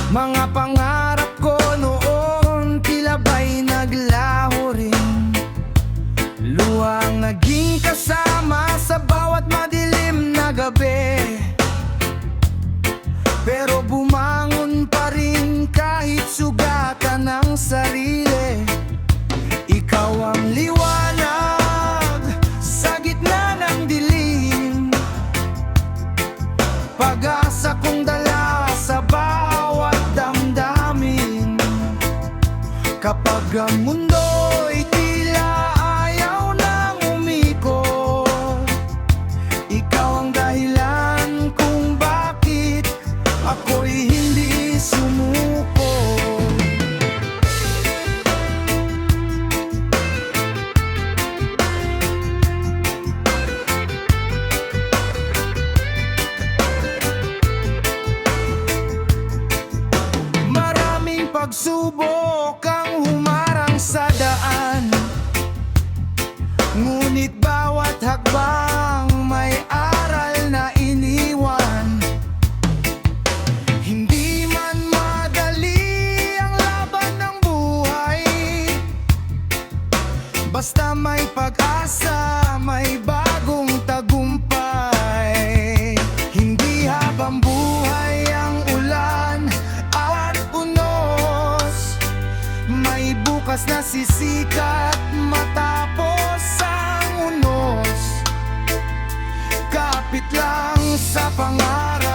Mga pangarap ko noon tila ba'y naglaho rin. Luwang naging kasama sa bawat madilim na gabi. Pero bumangon pa rin kahit sugatan ng sarili. Ikaw ang liwanag sa gitna ng dilim, pag-asa kong dala sa bawat damdamin. Kapag ang mundo'y tila ayaw nang umikot, ikaw ang dahilan kung bakit ako'y hindi sumuko. Maraming pagsubok ang humarang sa daan, ngunit bawat hakbang may aral na iniwan. Hindi man madali ang laban ng buhay, basta may pag-asa, may bagong tagumpay. Hindi habang buhay ang ulan at unos, may bukas na sisikat matapos ang unos. Kapit lang sa pangarap,